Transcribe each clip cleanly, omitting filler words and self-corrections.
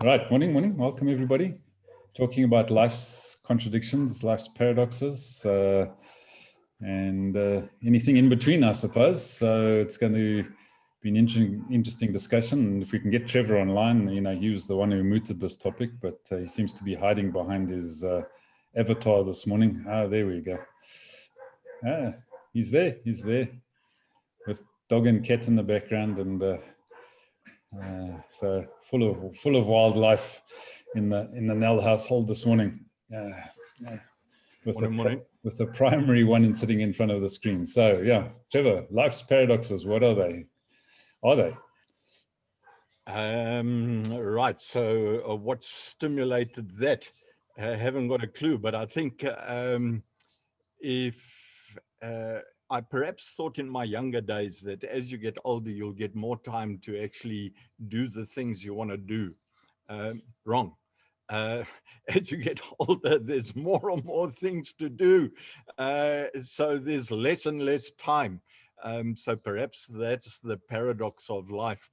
Right, morning. Welcome everybody. Talking about life's contradictions, life's paradoxes, and anything in between, I suppose. So it's going to be an interesting discussion. And if we can get Trevor online, he was the one who mooted this topic, but he seems to be hiding behind his avatar this morning. Ah, there we go. Ah, he's there with dog and cat in the background, and so full of wildlife in the Nell household this morning. With the primary one sitting in front of the screen. So yeah, Trevor, life's paradoxes. What are they? Right. So what stimulated that? I haven't got a clue, but I think if I perhaps thought in my younger days that as you get older, you'll get more time to actually do the things you want to do. Wrong. As you get older, there's more and more things to do. So there's less and less time. So perhaps that's the paradox of life.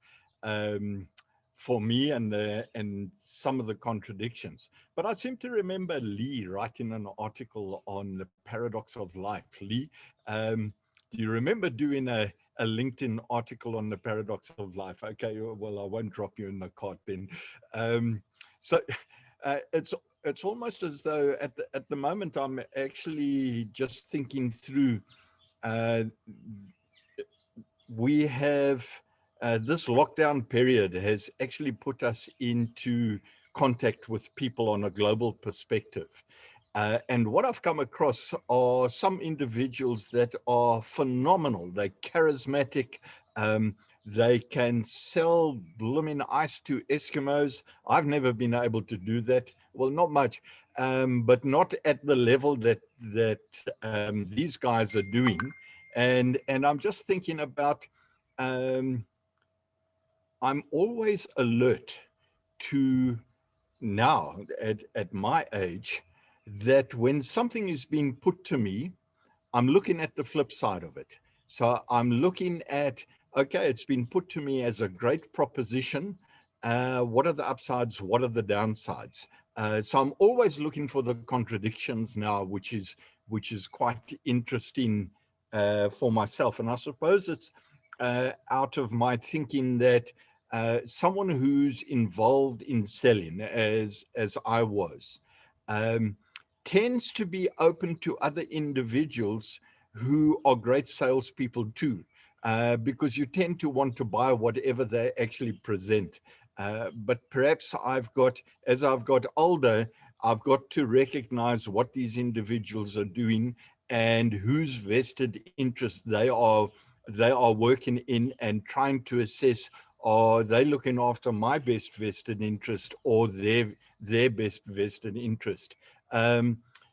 For me and some of the contradictions. But I seem to remember Lee writing an article on the paradox of life. Lee, do you remember doing a LinkedIn article on the paradox of life? Okay, well, I won't drop you in the cart then. So it's almost as though at the moment I'm actually just thinking through. We have this lockdown period has actually put us into contact with people on a global perspective. And what I've come across are some individuals that are phenomenal. They're charismatic. They can sell blooming ice to Eskimos. I've never been able to do that. Well, not much, but not at the level that these guys are doing. And I'm just thinking about, I'm always alert to now at my age, that when something is being put to me, I'm looking at the flip side of it. So I'm looking at, okay, it's been put to me as a great proposition. What are the upsides? What are the downsides? So I'm always looking for the contradictions now, which is quite interesting for myself. And I suppose it's out of my thinking that someone who's involved in selling, as I was, tends to be open to other individuals who are great salespeople too, because you tend to want to buy whatever they actually present. But perhaps as I've got older, I've got to recognize what these individuals are doing and whose vested interest they are working in, and trying to assess, are they looking after my best vested interest or their best vested interest?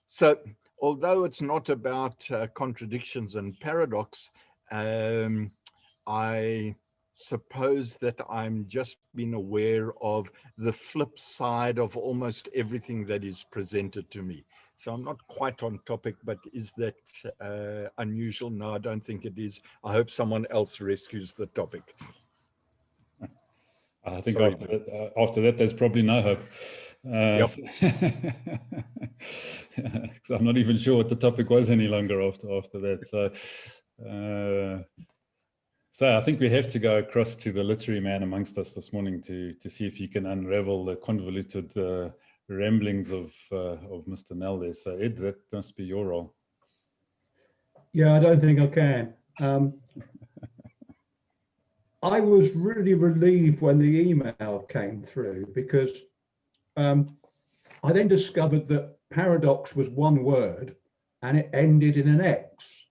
So although it's not about contradictions and paradox, I suppose that I'm just being aware of the flip side of almost everything that is presented to me. So I'm not quite on topic, but is that unusual? No, I don't think it is. I hope someone else rescues the topic. I think after that, there's probably no hope. Yep. So I'm not even sure what the topic was any longer after that. So I think we have to go across to the literary man amongst us this morning to see if you can unravel the convoluted ramblings of Mr. Nell there. So Ed, that must be your role. Yeah, I don't think I can. I was really relieved when the email came through, because I then discovered that paradox was one word and it ended in an X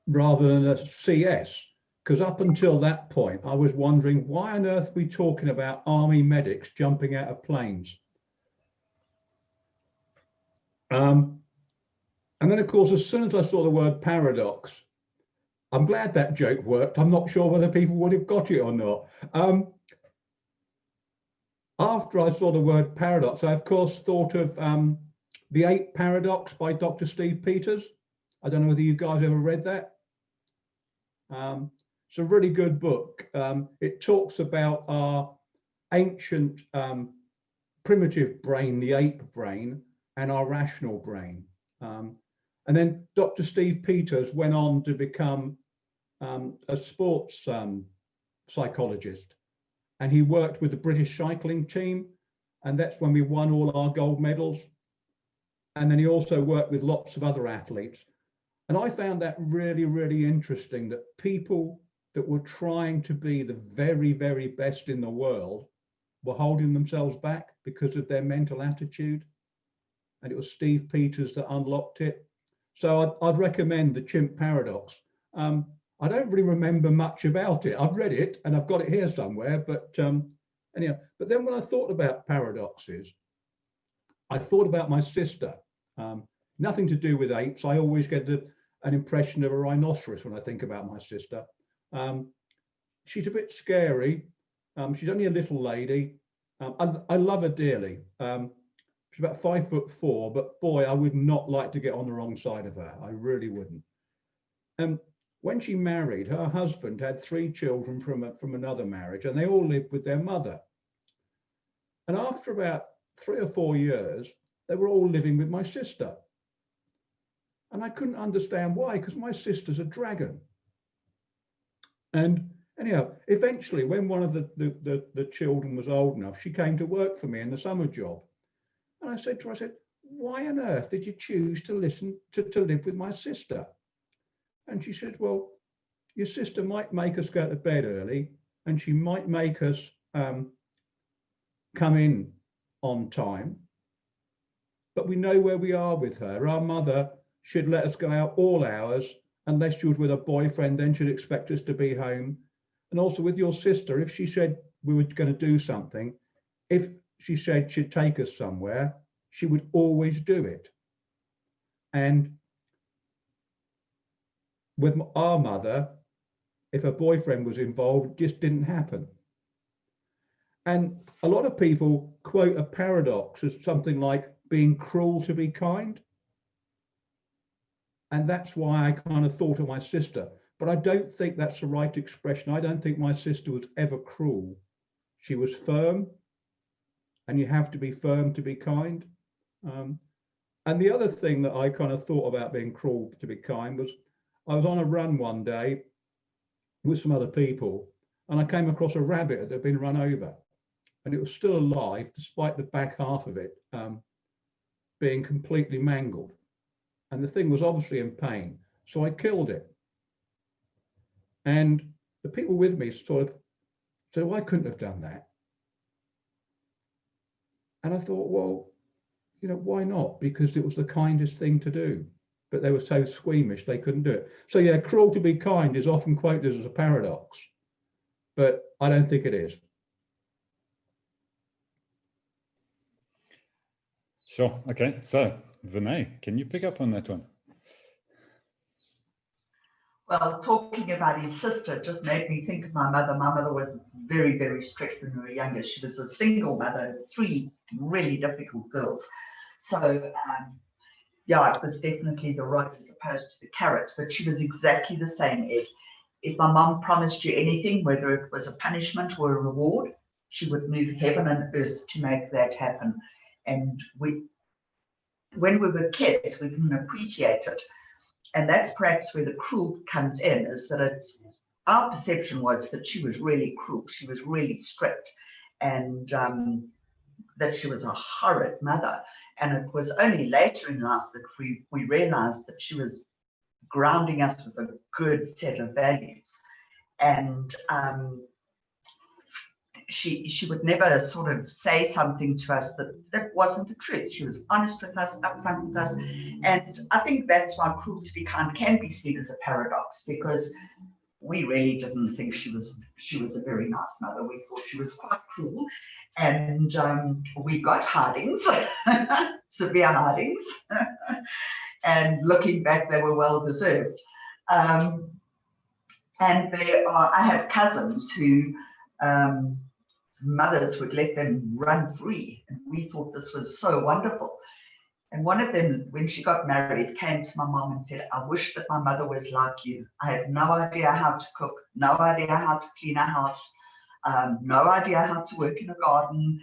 rather than a CS. Because up until that point, I was wondering, why on earth are we talking about army medics jumping out of planes? And then, of course, as soon as I saw the word paradox, I'm glad that joke worked. I'm not sure whether people would have got it or not. After I saw the word paradox, I, of course, thought of The Eight Paradox by Dr. Steve Peters. I don't know whether you guys ever read that. It's a really good book. It talks about our ancient primitive brain, the ape brain, and our rational brain. And then Dr. Steve Peters went on to become a sports psychologist, and he worked with the British cycling team, and that's when we won all our gold medals. And then he also worked with lots of other athletes. And I found that really, really interesting, that people that were trying to be the very, very best in the world were holding themselves back because of their mental attitude. And it was Steve Peters that unlocked it. So I'd recommend The Chimp Paradox. I don't really remember much about it. I've read it and I've got it here somewhere, but anyhow, but then when I thought about paradoxes, I thought about my sister. Nothing to do with apes. I always get an impression of a rhinoceros when I think about my sister. She's a bit scary. She's only a little lady. I love her dearly. She's about 5'4", but boy, I would not like to get on the wrong side of her. I really wouldn't. When she married, her husband had 3 children from another marriage, and they all lived with their mother. And after about 3 or 4 years, they were all living with my sister. And I couldn't understand why, because my sister's a dragon. And anyhow, eventually, when one of the children was old enough, she came to work for me in the summer job. And I said to her, why on earth did you choose to live with my sister? And she said, well, your sister might make us go to bed early, and she might make us come in on time, but we know where we are with her. Our mother should let us go out all hours, unless she was with a boyfriend, then she'd expect us to be home. And also with your sister, if she said we were going to do something, if she said she'd take us somewhere, she would always do it. And with our mother, if a boyfriend was involved, it just didn't happen. And a lot of people quote a paradox as something like being cruel to be kind. And that's why I kind of thought of my sister. But I don't think that's the right expression. I don't think my sister was ever cruel. She was firm, and you have to be firm to be kind. And the other thing that I kind of thought about being cruel to be kind was, I was on a run one day with some other people, and I came across a rabbit that had been run over, and it was still alive despite the back half of it being completely mangled. And the thing was obviously in pain. So I killed it. And the people with me sort of said, well, I couldn't have done that. And I thought, well, you know, why not? Because it was the kindest thing to do. But they were so squeamish, they couldn't do it. So yeah, cruel to be kind is often quoted as a paradox, but I don't think it is. Sure. Okay. So, Vinay, can you pick up on that one? Well, talking about his sister just made me think of my mother. My mother was very, very strict when we were younger. She was a single mother of 3 really difficult girls. So, yeah, it was definitely the rod as opposed to the carrot, but she was exactly the same, Ed. If my mom promised you anything, whether it was a punishment or a reward, she would move heaven and earth to make that happen. And when we were kids, we didn't appreciate it. And that's perhaps where the cruel comes in, is that our perception was that she was really cruel. She was really strict, and that she was a horrid mother. And it was only later in life that we realized that she was grounding us with a good set of values. And she would never sort of say something to us that wasn't the truth. She was honest with us, upfront with us. And I think that's why cruel to be kind can be seen as a paradox, because we really didn't think she was a very nice mother. We thought she was quite cruel. And we got hidings, severe hidings. And looking back, they were well deserved. And I have cousins who mothers would let them run free. And we thought this was so wonderful. And one of them, when she got married, came to my mom and said, I wish that my mother was like you. I have no idea how to cook, no idea how to clean a house. no idea how to work in a garden.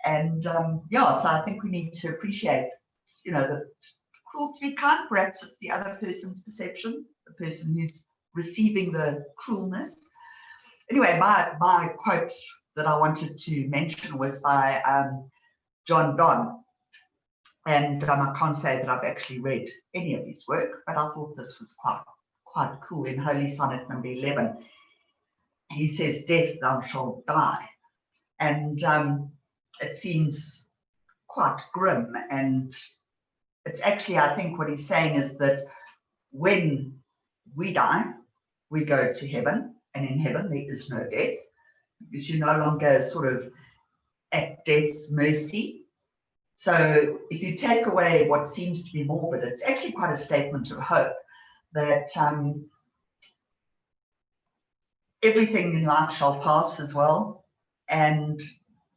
And yeah, so I think we need to appreciate, the cruel to be kind. Perhaps it's the other person's perception, the person who's receiving the cruelness. Anyway, my quote that I wanted to mention was by John Donne. And I can't say that I've actually read any of his work, but I thought this was quite cool. In Holy Sonnet number 11, he says, "Death, thou shalt die." And it seems quite grim. And it's actually, I think what he's saying is that when we die, we go to heaven. And in heaven, there is no death, because you're no longer sort of at death's mercy. So if you take away what seems to be morbid, it's actually quite a statement of hope that everything in life shall pass as well, and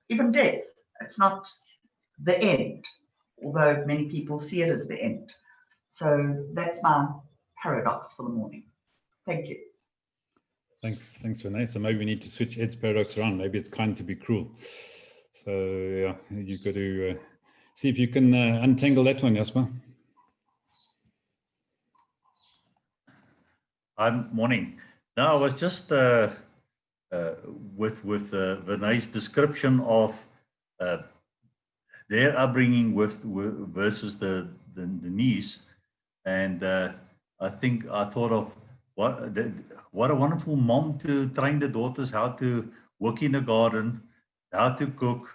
even death. It's not the end, although many people see it as the end. So that's my paradox for the morning. Thank you. Thanks, Renee. So maybe we need to switch Ed's paradox around. Maybe it's kind to be cruel. So yeah, you've got to see if you can untangle that one, Jasper. Morning. No, I was just with Renee's description of their upbringing versus the niece, and I think I thought of what a wonderful mom to train the daughters how to work in the garden, how to cook,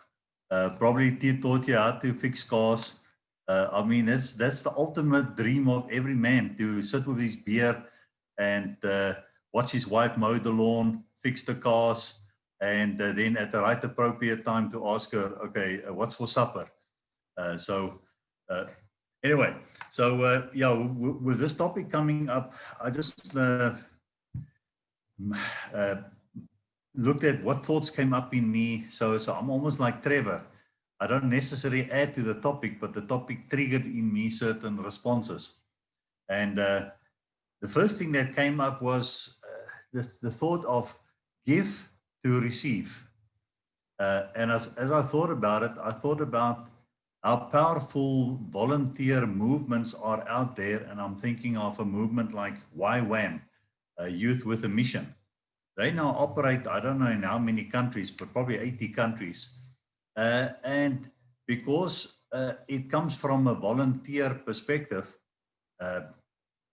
probably taught you how to fix cars. I mean, that's the ultimate dream of every man, to sit with his beer and watch his wife mow the lawn, fix the cars, and then at the right appropriate time to ask her, okay, what's for supper? Anyway, so yeah, with this topic coming up, I just looked at what thoughts came up in me. So I'm almost like Trevor. I don't necessarily add to the topic, but the topic triggered in me certain responses. And the first thing that came up was the thought of give to receive. And as I thought about it, I thought about how powerful volunteer movements are out there. And I'm thinking of a movement like YWAM, Youth with a Mission. They now operate, I don't know in how many countries, but probably 80 countries. And because it comes from a volunteer perspective,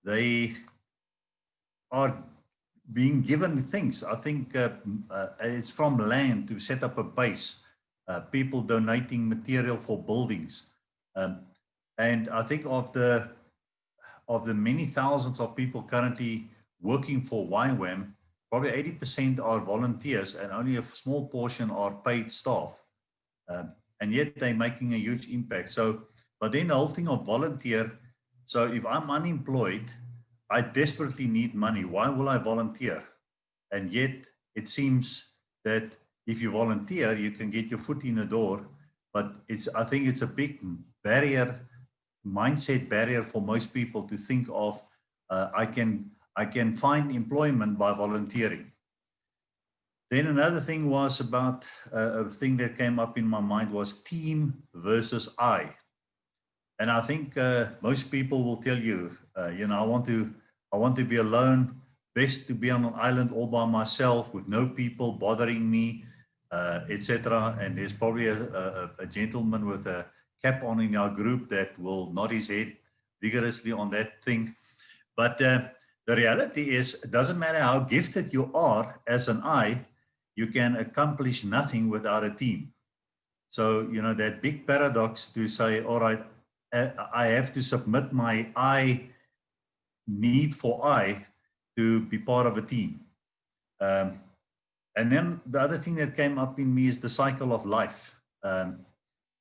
they are being given things. I think it's from land to set up a base, people donating material for buildings. And I think of the many thousands of people currently working for YWAM, probably 80% are volunteers and only a small portion are paid staff. And yet they're making a huge impact. So, but then the whole thing of volunteer, so if I'm unemployed, I desperately need money. Why will I volunteer? And yet it seems that if you volunteer, you can get your foot in the door. But I think it's a big barrier, mindset barrier for most people to think of, I can find employment by volunteering. Then another thing was about a thing that came up in my mind was team versus I. And I think most people will tell you, I want to be alone, best to be on an island all by myself with no people bothering me, etc. And there's probably a gentleman with a cap on in our group that will nod his head vigorously on that thing. But the reality is, it doesn't matter how gifted you are as an I, you can accomplish nothing without a team. So, that big paradox to say, all right, I have to submit my I need for I to be part of a team. And then the other thing that came up in me is the cycle of life.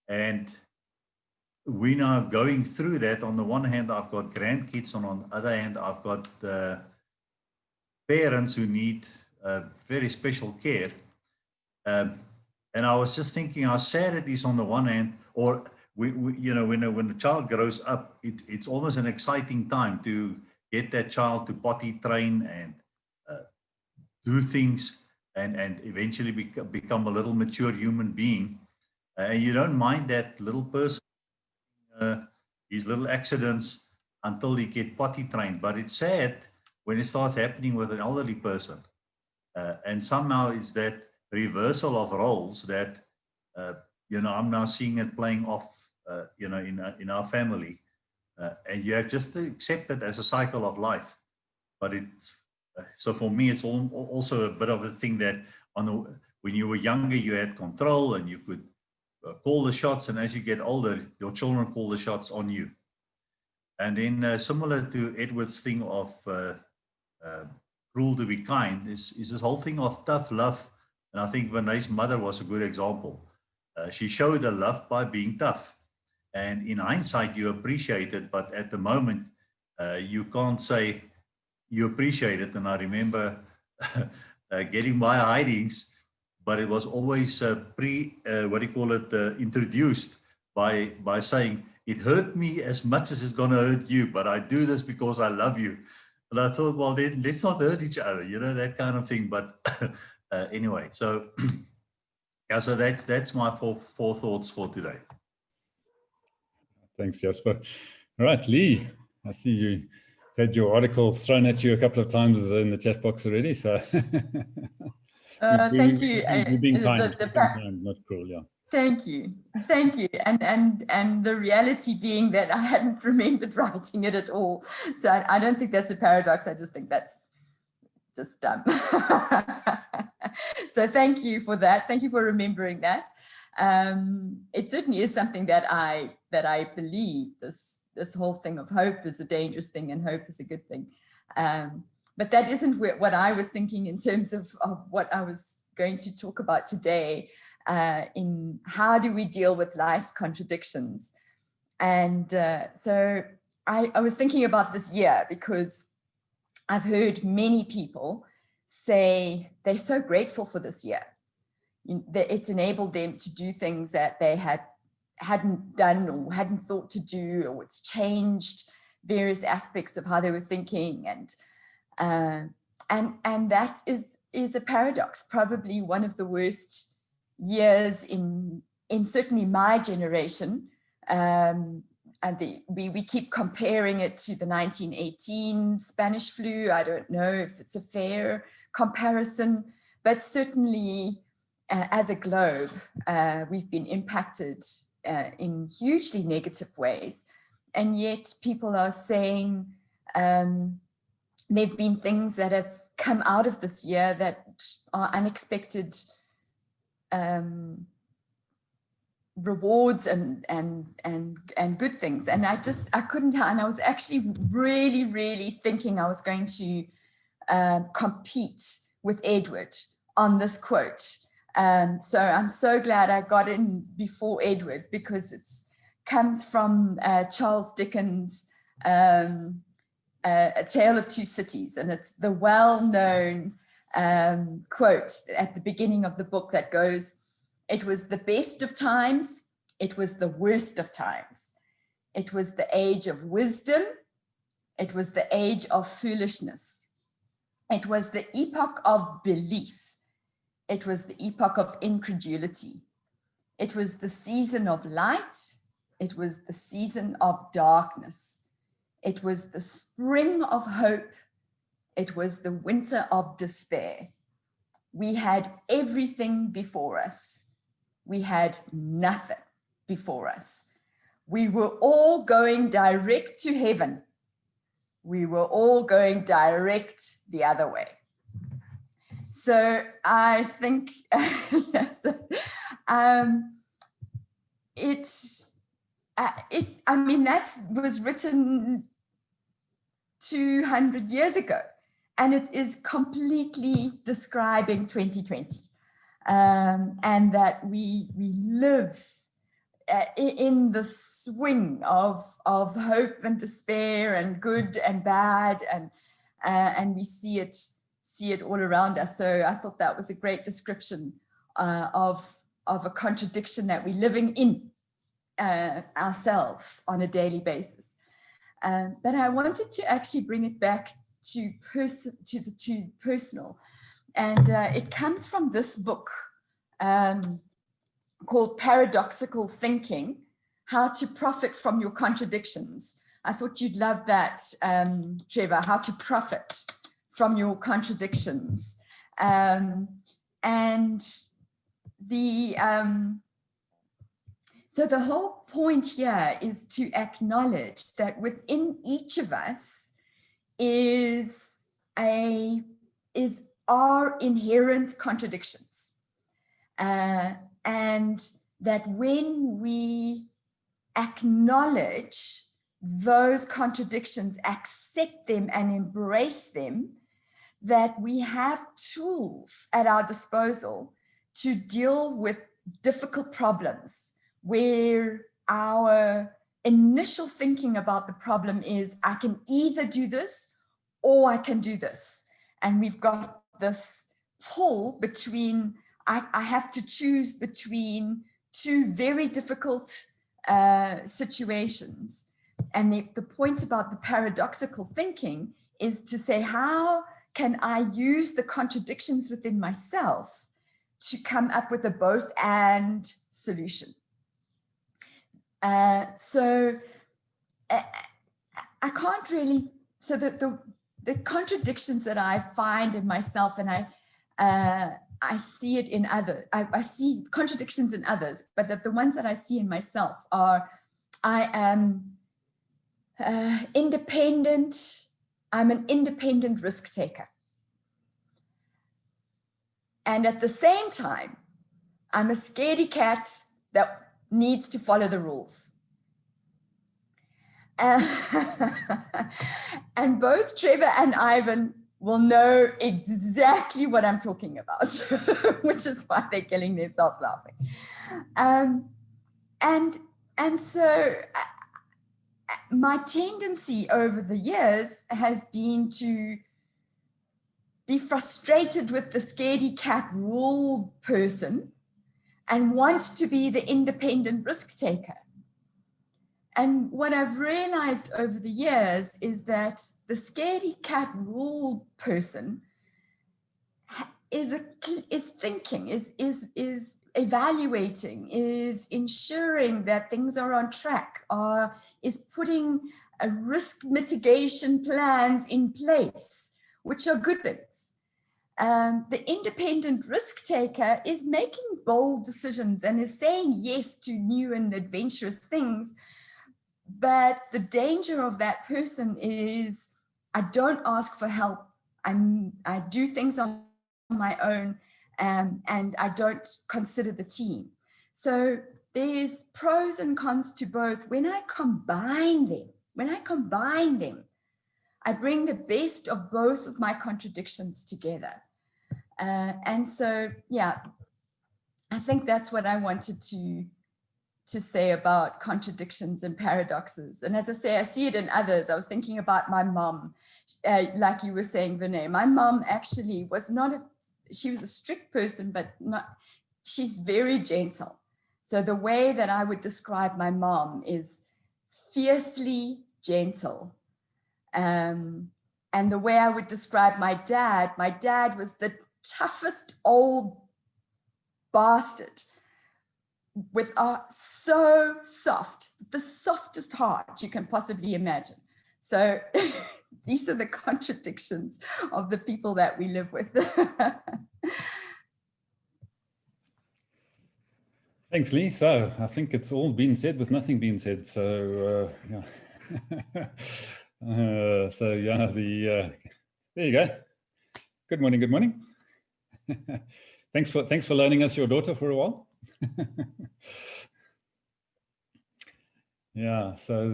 And we're now going through that. On the one hand, I've got grandkids. On the other hand, I've got parents who need very special care. And I was just thinking how sad it is on the one hand, or when a child grows up, it's almost an exciting time to get that child to potty train and do things. and eventually become a little mature human being. And you don't mind that little person, his little accidents until he get potty trained. But it's sad when it starts happening with an elderly person. And somehow it's that reversal of roles that, I'm now seeing it playing off, in our family. And you have just to accept it as a cycle of life. But it's, so for me, it's also a bit of a thing that when you were younger, you had control and you could call the shots. And as you get older, your children call the shots on you. And then similar to Edward's thing of rule to be kind is this whole thing of tough love. And I think Vinay's mother was a good example. She showed her love by being tough. And in hindsight, you appreciate it. But at the moment, you can't say you appreciate it. And I remember getting my hidings, but it was always introduced by saying, it hurt me as much as it's going to hurt you, but I do this because I love you. And I thought, well, then let's not hurt each other, that kind of thing. But anyway, so yeah, so that's my four thoughts for today. Thanks, Jasper. All right, Lee, I see you had your article thrown at you a couple of times in the chat box already. So thank you. You're being kind, not cruel, yeah. Thank you. And the reality being that I hadn't remembered writing it at all. So I don't think that's a paradox. I just think that's just dumb. So thank you for that. Thank you for remembering that. It certainly is something that I believe. This whole thing of hope is a dangerous thing and hope is a good thing. But that isn't what I was thinking in terms of what I was going to talk about today. In how do we deal with life's contradictions. And so I was thinking about this year because I've heard many people say they're so grateful for this year. That it's enabled them to do things that they hadn't done or hadn't thought to do, or it's changed various aspects of how they were thinking. And that is a paradox, probably one of the worst years in certainly my generation, and we keep comparing it to the 1918 Spanish flu. I don't know if it's a fair comparison, but certainly as a globe, we've been impacted in hugely negative ways, and yet people are saying there've been things that have come out of this year that are unexpected rewards and good things. And I couldn't tell. And I was actually really thinking I was going to compete with Edward on this quote. So I'm so glad I got in before Edward, because it comes from Charles Dickens' A Tale of Two Cities. And it's the well-known quote at the beginning of the book that goes, "It was the best of times, it was the worst of times. It was the age of wisdom, it was the age of foolishness. It was the epoch of belief, it was the epoch of incredulity. It was the season of light, it was the season of darkness. It was the spring of hope, it was the winter of despair. We had everything before us. We had nothing before us. We were all going direct to heaven. We were all going direct the other way." So I think, yes, that was written 200 years ago, and it is completely describing 2020, and that we live in the swing of hope and despair and good and bad, and we see it all around us. So I thought that was a great description of a contradiction that we're living in ourselves on a daily basis. But I wanted to actually bring it back to personal, And it comes from this book called Paradoxical Thinking, How to Profit from Your Contradictions. I thought you'd love that, Trevor, how to profit from your contradictions. And so the whole point here is to acknowledge that within each of us are inherent contradictions. And that when we acknowledge those contradictions, accept them and embrace them, that we have tools at our disposal to deal with difficult problems where our initial thinking about the problem is, I can either do this or I can do this. And we've got this pull between, I have to choose between two very difficult situations. And the point about the paradoxical thinking is to say, how can I use the contradictions within myself to come up with a both and solution? So I can't really, so that the contradictions that I find in myself, and I see it in others, I see contradictions in others, but that the ones that I see in myself are, I am independent. I'm an independent risk taker. And at the same time, I'm a scaredy cat that needs to follow the rules. And both Trevor and Ivan will know exactly what I'm talking about, which is why they're killing themselves laughing. And so my tendency over the years has been to be frustrated with the scaredy cat rule person and want to be the independent risk taker. And what I've realized over the years is that the scaredy cat rule person is thinking, is evaluating, is ensuring that things are on track, is putting a risk mitigation plans in place, which are good things. The independent risk taker is making bold decisions and is saying yes to new and adventurous things. But the danger of that person is, I don't ask for help. I do things on my own, and I don't consider the team. So there's pros and cons to both. When I combine them, I bring the best of both of my contradictions together. And so, yeah, I think that's what I wanted to say about contradictions and paradoxes. And as I say, I see it in others. I was thinking about my mom, like you were saying, Vinay. My mom actually was she was a strict person, but she's very gentle. So the way that I would describe my mom is fiercely gentle. And the way I would describe my dad was the toughest old bastard with so soft, the softest heart you can possibly imagine. So these are the contradictions of the people that we live with. Thanks, Lee. So I think it's all been said with nothing being said. So yeah. So yeah, there you go. Good morning. Good morning. Thanks for loaning us your daughter for a while. Yeah. So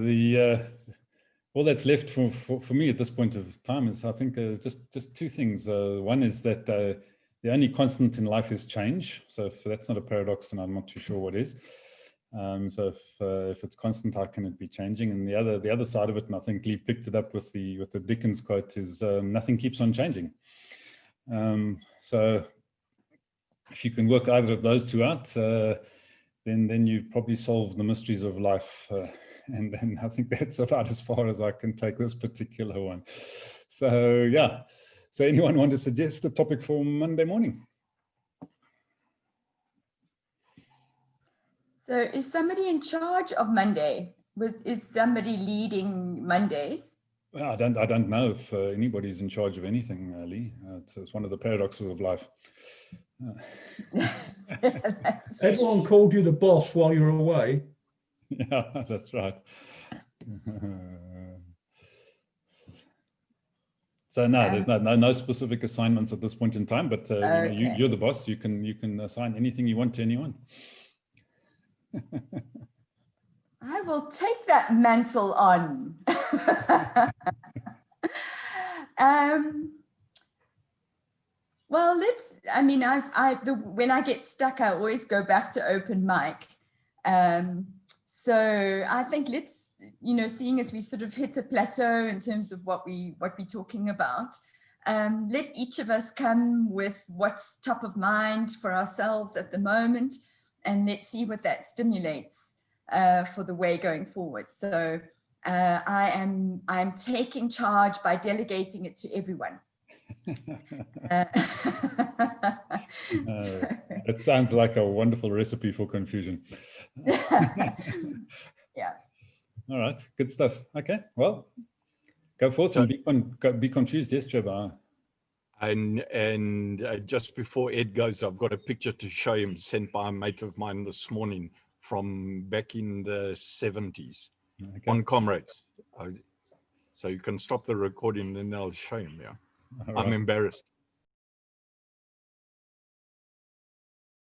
all that's left for me at this point of time is, I think, just two things. One is that the only constant in life is change. So if that's not a paradox, then I'm not too sure what is. So if it's constant, how can it be changing? And the other side of it, and I think Lee picked it up with the Dickens quote, is nothing keeps on changing. So if you can work either of those two out, then you probably solve the mysteries of life. And I think that's about as far as I can take this particular one. So yeah, So anyone want to suggest a topic for Monday morning? So is somebody in charge of Monday? Is somebody leading Mondays? Well, I don't know if anybody's in charge of anything, Lee. It's one of the paradoxes of life. Everyone called you the boss while you were away. Yeah, that's right. So no, there's no specific assignments at this point in time. But Okay. you're the boss. You can assign anything you want to anyone. I will take that mantle on. Well, when I get stuck, I always go back to open mic. So I think seeing as we sort of hit a plateau in terms of what we're talking about, let each of us come with what's top of mind for ourselves at the moment, and let's see what that stimulates for the way going forward. So I'm taking charge by delegating it to everyone. It sounds like a wonderful recipe for confusion. Yeah. All right, good stuff. Okay, well, go forth and be confused. Yes, Trevor. And just before Ed goes, I've got a picture to show him sent by a mate of mine this morning from back in the 70s. Okay. On Comrades. So you can stop the recording and then I'll show him. Yeah, right. I'm embarrassed.